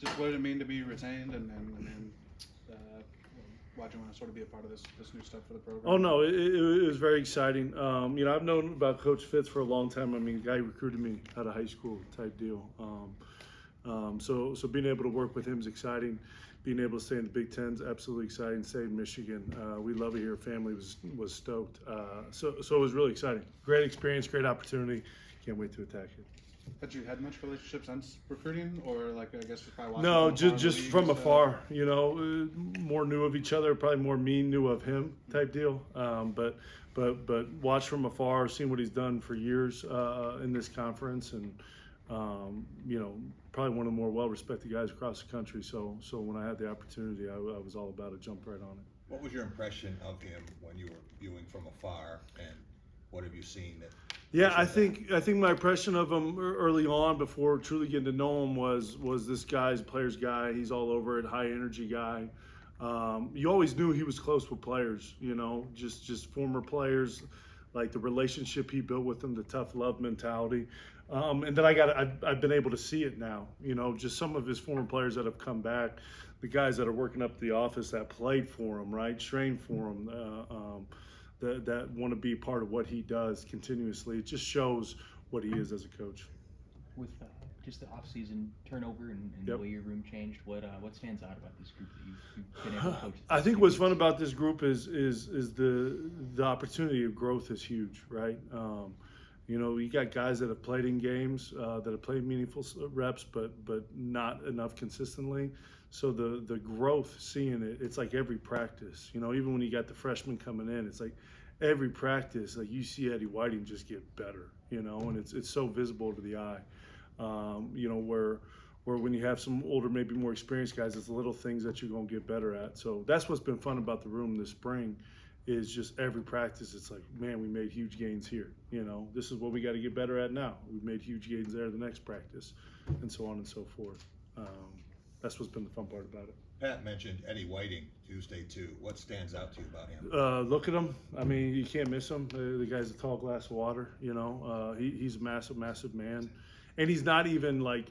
Just what did it mean to be retained, and why'd you want to sort of be a part of this new stuff for the program? Oh no, it was very exciting. I've known about Coach Fitz for a long time. I mean, the guy recruited me out of high school type deal. So being able to work with him is exciting. Being able to stay in the Big Ten's absolutely exciting. Stay in Michigan, we love it here. Family was stoked. So it was really exciting. Great experience, great opportunity. Can't wait to attack it. Had you had much relationship since recruiting, or like I guess just by watching? No, from afar, just from afar. More knew of each other. Probably more me knew of him type deal. But watch from afar, seen what he's done for years in this conference, and probably one of the more well-respected guys across the country. So when I had the opportunity, I was all about it. Jump right on it. What was your impression of him when you were viewing from afar, and what have you seen that? Yeah, I think my impression of him early on, before truly getting to know him, was this guy's a player's guy. He's all over it, high energy guy. You always knew he was close with players, just former players, like the relationship he built with them, the tough love mentality. And then I've been able to see it now, just some of his former players that have come back, the guys that are working up the office that played for him, right, trained for him, that want to be part of what he does continuously. It just shows what he is as a coach. With just the off-season turnover and Yep. the way your room changed, what stands out about this group that you've been able to coach? I think what's fun about this group is the opportunity of growth is huge, right? You got guys that have played in games, that have played meaningful reps, but not enough consistently. So the growth, seeing it, it's like every practice. Even when you got the freshmen coming in, it's like every practice, like you see Eddie Whiting just get better. And it's so visible to the eye. Where when you have some older, maybe more experienced guys, it's the little things that you're gonna get better at. So that's what's been fun about the room this spring. Is just every practice, it's like, man, we made huge gains here. This is what we got to get better at now. We've made huge gains there the next practice, and so on and so forth. That's what's been the fun part about it. Pat mentioned Eddie Whiting Tuesday too. What stands out to you about him? Look at him. I mean, you can't miss him. The guy's a tall glass of water. He's a massive, massive man, and he's not even like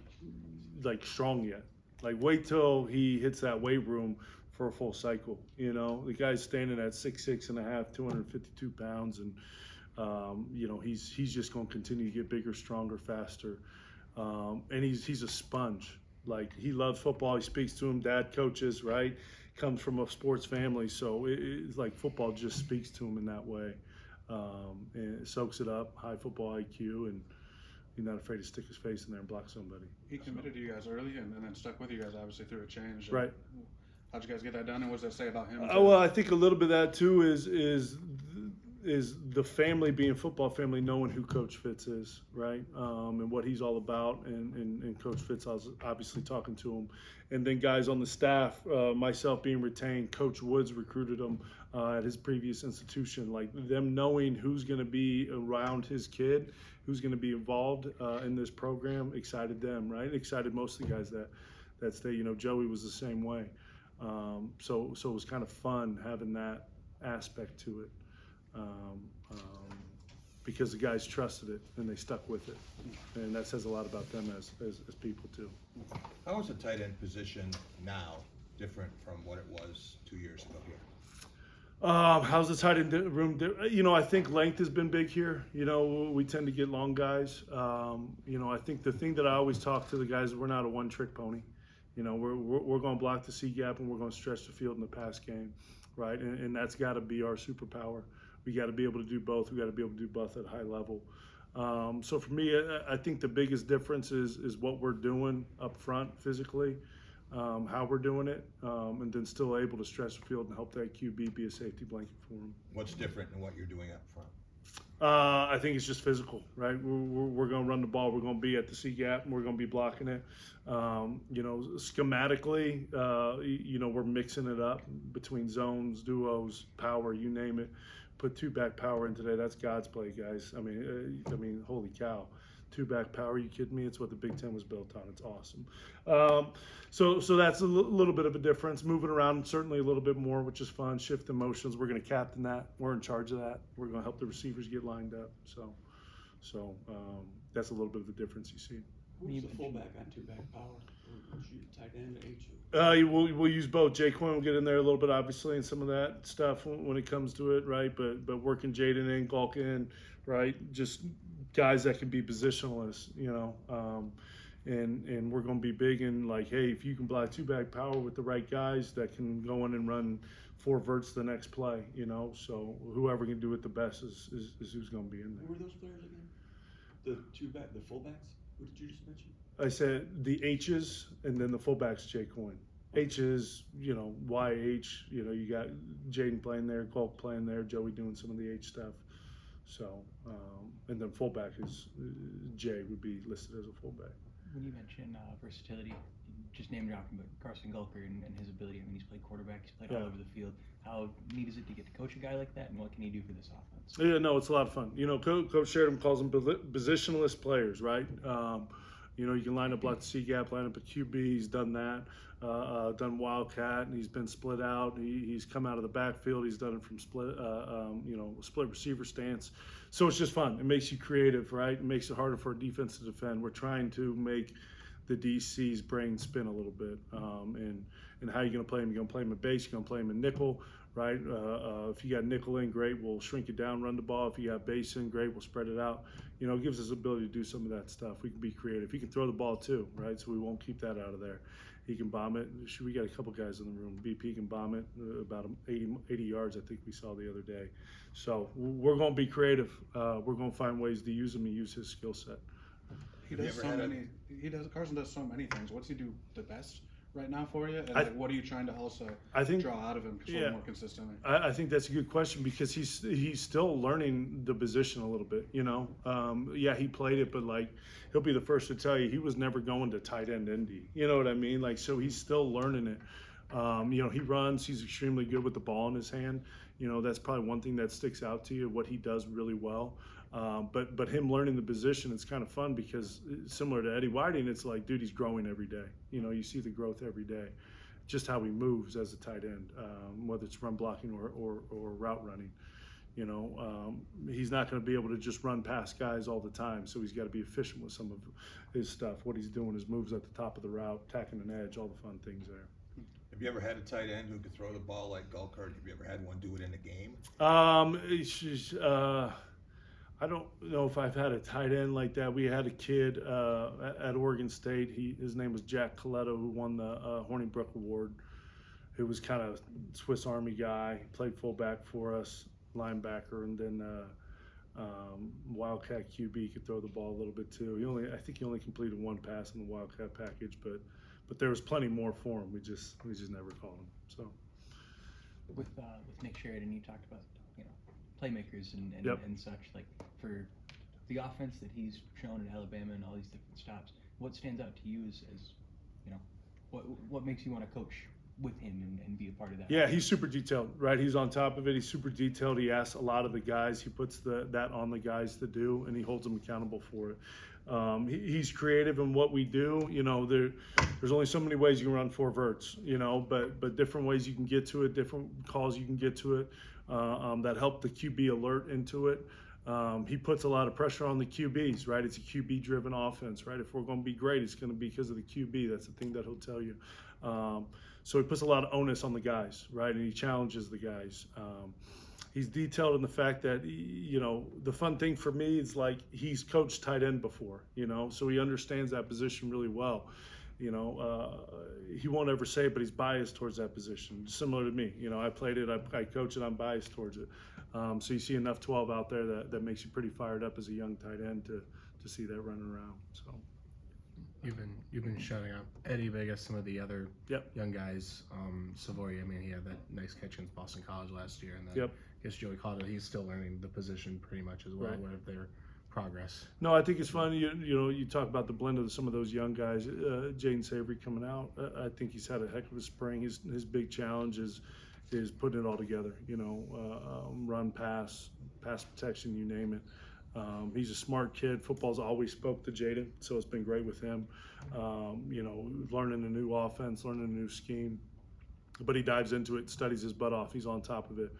strong yet. Like, wait till he hits that weight room for a full cycle. The guy's standing at 6'6.5", 252 pounds, and he's just going to continue to get bigger, stronger, faster, and he's a sponge. Like, he loves football. He speaks to him. Dad coaches, right? Comes from a sports family, so it's like football just speaks to him in that way, and it soaks it up. High football IQ, and he's not afraid to stick his face in there and block somebody. He committed to you guys early, and then stuck with you guys obviously through a change. Right. How'd you guys get that done, and what does that say about him? Well, I think a little bit of that too is the family, being a football family, knowing who Coach Fitz is, right, and what he's all about, and Coach Fitz, I was obviously talking to him, and then guys on the staff, myself being retained, Coach Woods recruited him at his previous institution, like them knowing who's going to be around his kid, who's going to be involved in this program, excited them, right, excited most of the guys that stay. Joey was the same way. So it was kind of fun having that aspect to it, because the guys trusted it and they stuck with it, and that says a lot about them as people too. How is the tight end position now different from what it was 2 years ago here? How's the tight end room? I think length has been big here. We tend to get long guys. I think the thing that I always talk to the guys is we're not a one-trick pony. We're going to block the C gap, and we're going to stretch the field in the pass game, right? And that's got to be our superpower. We got to be able to do both. We got to be able to do both at a high level. So for me, I think the biggest difference is what we're doing up front physically, how we're doing it, and then still able to stretch the field and help that QB be a safety blanket for him. What's different in what you're doing up front? I think it's just physical, right? We're going to run the ball. We're going to be at the C gap, and we're going to be blocking it. Schematically, we're mixing it up between zones, duos, power, you name it. Put two-back power in today. That's God's play, guys. I mean, holy cow. Two-back power, you kidding me? It's what the Big Ten was built on. It's awesome. So that's a little bit of a difference. Moving around certainly a little bit more, which is fun. Shift emotions. We're going to captain that. We're in charge of that. We're going to help the receivers get lined up. So that's a little bit of the difference you see. Who's the fullback on two-back power? Who's your tight end? and H? We'll use both. Jay Quinn will get in there a little bit, obviously, and some of that stuff when it comes to it, right? But working Jaden in, Gulk in, right? Just guys that can be positionless, and we're going to be big in like, hey, if you can block two-back power with the right guys that can go in and run 4 verts the next play, So whoever can do it the best is who's going to be in there. Who were those players again? The fullbacks? Who did you just mention? I said the H's and then the fullbacks Jay Coyne. H is, YH, you got Jaden playing there, Gulk playing there, Joey doing some of the H stuff. So, and then fullback is Jay would be listed as a fullback. When you mention versatility, just name dropping, but Carson Gulker and his ability. I mean, he's played quarterback, he's played all over the field. How neat is it to get to coach a guy like that, and what can he do for this offense? Yeah, no, it's a lot of fun. Coach Sheridan calls them positionless players, right? You can line up like the C gap, line up a QB. He's done that. Done Wildcat, and he's been split out. He's come out of the backfield. He's done it from split receiver stance. So it's just fun. It makes you creative, right? It makes it harder for a defense to defend. We're trying to make the DC's brain spin a little bit. And how you're going to play him? You're going to play him in base. You're going to play him in nickel, right? If you got nickel in, great. We'll shrink it down, run the ball. If you got base in, great. We'll spread it out. It gives us the ability to do some of that stuff. We can be creative. He can throw the ball too, right? So we won't keep that out of there. He can bomb it. We got a couple guys in the room. BP can bomb it about 80 yards, I think we saw the other day. So we're going to be creative. We're going to find ways to use him and use his skill set. Carson does so many things. What's he do the best right now for you? And what are you trying to also draw out of him more consistently? I think that's a good question because he's still learning the position a little bit, he played it, but he'll be the first to tell you he was never going to tight end Indy. You know what I mean? So he's still learning it. He runs, he's extremely good with the ball in his hand. That's probably one thing that sticks out to you, what he does really well. But him learning the position, it's kind of fun because similar to Eddie Whiting, it's like, dude, he's growing every day. You see the growth every day, just how he moves as a tight end, whether it's run blocking or route running. He's not going to be able to just run past guys all the time, so he's got to be efficient with some of his stuff. What he's doing is moves at the top of the route, tacking an edge, all the fun things there. Have you ever had a tight end who could throw the ball like Gulker? Have you ever had one do it in a game? I don't know if I've had a tight end like that. We had a kid at Oregon State. His name was Jack Coletto, who won the Hornibrook Award. He was kind of Swiss Army guy. Played fullback for us, linebacker, and then Wildcat QB. Could throw the ball a little bit too. I think he only completed 1 pass in the Wildcat package, but there was plenty more for him. We just never called him. So with Nick Sheridan, you talked about playmakers and such, for the offense that he's shown at Alabama and all these different stops. What stands out to you as what makes you want to coach with him and be a part of that? Yeah, he's super detailed, right? He's on top of it. He's super detailed. He asks a lot of the guys. He puts that on the guys to do, and he holds them accountable for it. He's creative in what we do. There's only so many ways you can run 4 verts, but different ways you can get to it, different calls you can get to it that help the QB alert into it. He puts a lot of pressure on the QBs, right? It's a QB-driven offense, right? If we're going to be great, it's going to be because of the QB. That's the thing that he'll tell you. So he puts a lot of onus on the guys, right? And he challenges the guys. He's detailed in the fact that, the fun thing for me is he's coached tight end before, so he understands that position really well. He won't ever say it, but he's biased towards that position, similar to me. I played it, I coach it, I'm biased towards it. So you see enough 12 out there that makes you pretty fired up as a young tight end to see that running around. So you've been shouting out Eddie, but I guess some of the other young guys, Savoy, he had that nice catch against Boston College last year, and then I guess Joey Cotto, he's still learning the position pretty much as well. Right. What if their progress? No, I think it's fun. You talk about the blend of some of those young guys. Jaden Savory coming out. I think he's had a heck of a spring. His big challenge is putting it all together. Run, pass protection, you name it. He's a smart kid. Football's always spoke to Jaden, so it's been great with him. Learning a new offense, learning a new scheme. But he dives into it, studies his butt off. He's on top of it.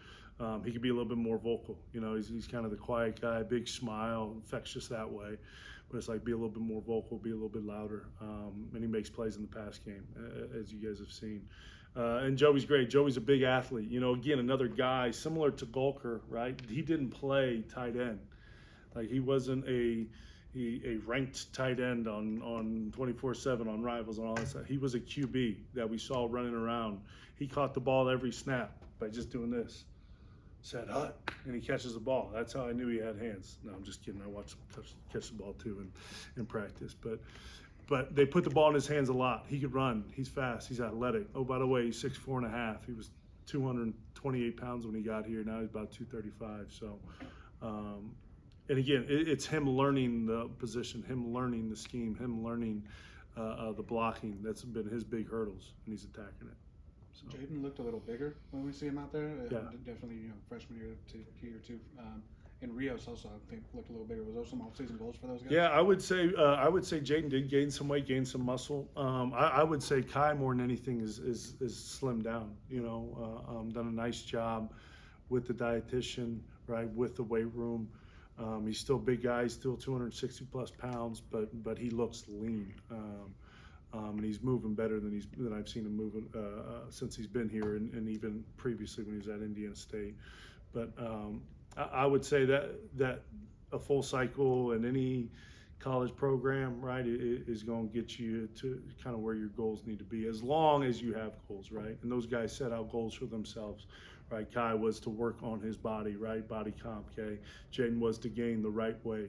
He could be a little bit more vocal. He's kind of the quiet guy, big smile, infectious that way. but it's like be a little bit more vocal, be a little bit louder, and he makes plays in the pass game, as you guys have seen. And Joey's great. Joey's a big athlete. You know, again, another guy similar to Golker, right? He didn't play tight end. Like he wasn't a ranked tight end on 24/7 on Rivals and all that stuff. He was a QB that we saw running around. He caught the ball every snap by just doing this. Said hut, and he catches the ball. That's how I knew he had hands. No, I'm just kidding. I watched him catch the ball too in practice. But they put the ball in his hands a lot. He could run. He's fast. He's athletic. Oh, by the way, he's 6'4.5". He was 228 pounds when he got here. Now he's about 235. So. And again, it's him learning the position, him learning the scheme, him learning the blocking. That's been his big hurdles, and he's attacking it. So. Jaden looked a little bigger when we see him out there. Yeah. Definitely, freshman year to year two. And Rios also, I think, looked a little bigger. Was those some off-season goals for those guys? Yeah, I would say Jaden did gain some weight, gain some muscle. I would say Kai more than anything is slimmed down. Done a nice job with the dietitian, right, with the weight room. He's still a big guy, he's still 260 plus pounds, but he looks lean, and he's moving better than I've seen him moving since he's been here, and even previously when he was at Indiana State. But I would say that a full cycle in any college program, right, is going to get you to kind of where your goals need to be, as long as you have goals, right? And those guys set out goals for themselves. Right, Kai was to work on his body, right, body comp. Okay, Jaden was to gain the right way,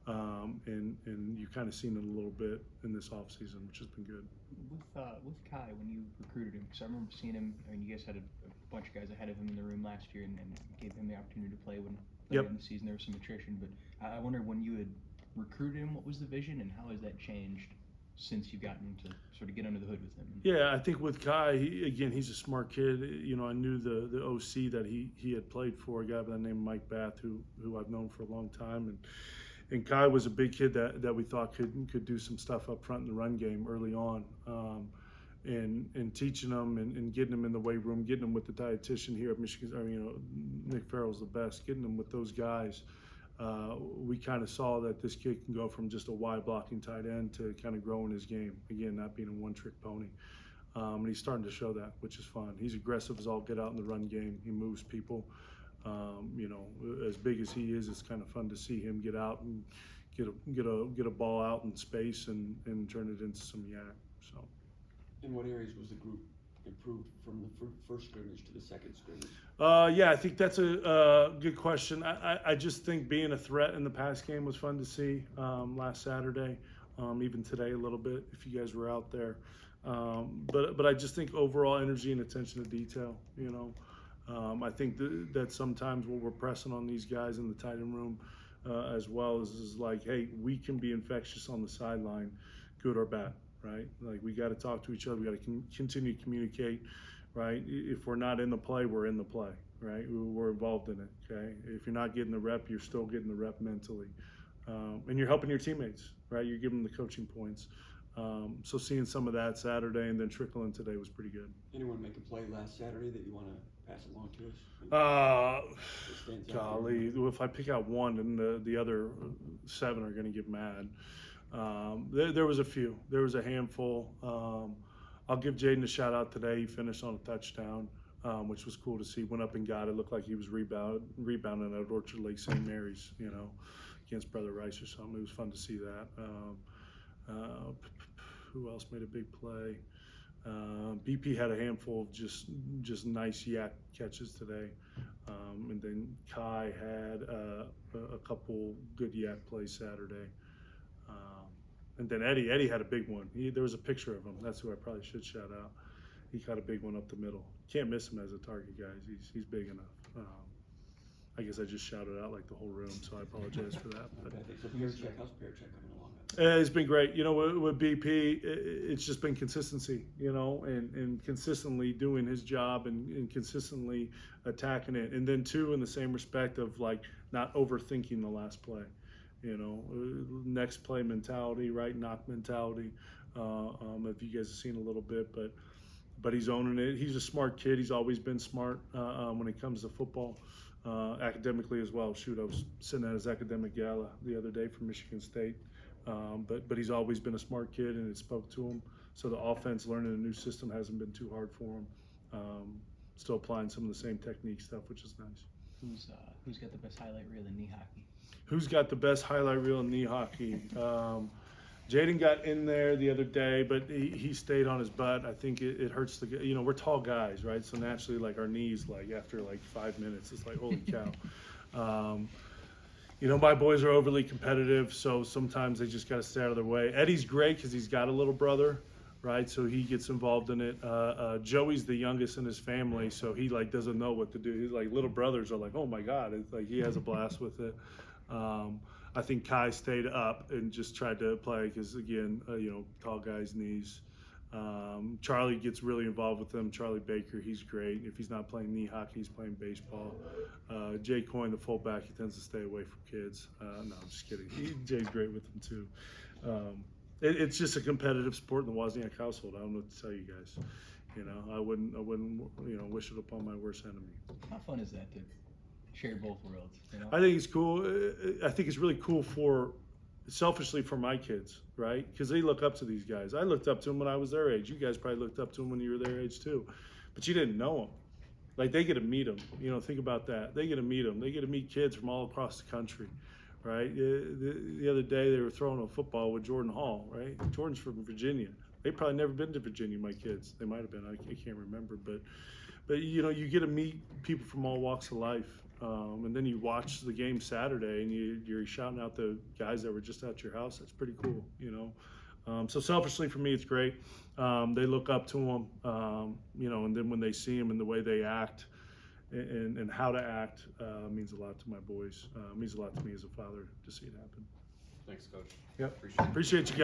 and you've kind of seen it a little bit in this off season, which has been good. With Kai, when you recruited him, because I remember seeing him. I mean, you guys had a bunch of guys ahead of him in the room last year, and gave him the opportunity to play when later in the season there was some attrition. But I wonder, when you had recruited him, what was the vision, and how has that changed since you've gotten to sort of get under the hood with him? Yeah, I think with Kai, he's a smart kid. I knew the OC that he had played for, a guy by the name of Mike Bath, who I've known for a long time, and Kai was a big kid that we thought could do some stuff up front in the run game early on, and teaching him and getting him in the weight room, getting him with the dietitian here at Michigan. Nick Farrell's the best. Getting him with those guys. We kind of saw that this kid can go from just a wide blocking tight end to kind of growing his game. Again, not being a one-trick pony. And he's starting to show that, which is fun. He's aggressive as all get out in the run game. He moves people. As big as he is, it's kind of fun to see him get out and get a ball out in space and turn it into some yak. So. In what areas was the group improved from the first scrimmage to the second scrimmage? Yeah, I think that's a good question. I just think being a threat in the pass game was fun to see last Saturday, even today a little bit if you guys were out there. But I just think overall energy and attention to detail. I think that sometimes what we're pressing on these guys in the tight end room as well is like, hey, we can be infectious on the sideline, good or bad. Right? Like we got to talk to each other. We got to continue to communicate, right? If we're not in the play, we're in the play, right? We're involved in it, okay? If you're not getting the rep, you're still getting the rep mentally. And you're helping your teammates, right? You're giving them the coaching points. So seeing some of that Saturday and then trickling today was pretty good. Anyone make a play last Saturday that you want to pass along to us? Golly, if I pick out one, then the other 7 are going to get mad. There was a few. There was a handful. I'll give Jaden a shout out today. He finished on a touchdown, which was cool to see. Went up and got it. Looked like he was rebounding at Orchard Lake St. Mary's, against Brother Rice or something. It was fun to see that. Who else made a big play? BP had a handful of just nice yak catches today. And then Kai had a couple good yak plays Saturday. And then Eddie had a big one. There was a picture of him. That's who I probably should shout out. He caught a big one up the middle. Can't miss him as a target, guys. He's big enough. I guess I just shouted out like the whole room, so I apologize for that. But how's Pear Check coming along? It's been great. With BP, it's just been consistency, and consistently doing his job and consistently attacking it. And then, too, in the same respect of, like, not overthinking the last play. Next play mentality, right? Knock mentality. If you guys have seen a little bit, but he's owning it. He's a smart kid. He's always been smart when it comes to football, academically as well. Shoot, I was sitting at his academic gala the other day from Michigan State. But he's always been a smart kid, and it spoke to him. So the offense, learning a new system hasn't been too hard for him. Still applying some of the same technique stuff, which is nice. Who's got the best highlight reel in knee hockey? Who's got the best highlight reel in knee hockey? Jaden got in there the other day, but he stayed on his butt. I think it hurts we're tall guys, right? So naturally, like, our knees, like, after like 5 minutes, it's like, holy cow. My boys are overly competitive, so sometimes they just got to stay out of their way. Eddie's great because he's got a little brother, right? So he gets involved in it. Joey's the youngest in his family, so he like doesn't know what to do. He's like, little brothers are like, oh my God, it's like he has a blast with it. I think Kai stayed up and just tried to play because, again, tall guys' knees. Charlie gets really involved with them. Charlie Baker, he's great. If he's not playing knee hockey, he's playing baseball. Jay Coyne, the fullback, he tends to stay away from kids. No, I'm just kidding. Jay's great with them too. It's just a competitive sport in the Wozniak household. I don't know what to tell you guys. I wouldn't wish it upon my worst enemy. How fun is that to share both worlds? I think it's cool. I think it's really cool selfishly for my kids, right? Because they look up to these guys. I looked up to them when I was their age. You guys probably looked up to them when you were their age too, but you didn't know them. Like, they get to meet them. Think about that. They get to meet them. They get to meet kids from all across the country, right? The other day they were throwing a football with Jordan Hall, right? Jordan's from Virginia. They've probably never been to Virginia, my kids. They might have been. I can't remember, but you get to meet people from all walks of life. And then you watch the game Saturday and you're shouting out the guys that were just at your house. That's pretty cool, So selfishly for me, it's great. They look up to them, and then when they see them and the way they act and how to act means a lot to my boys. Means a lot to me as a father to see it happen. Thanks, Coach. Yep. Appreciate you guys.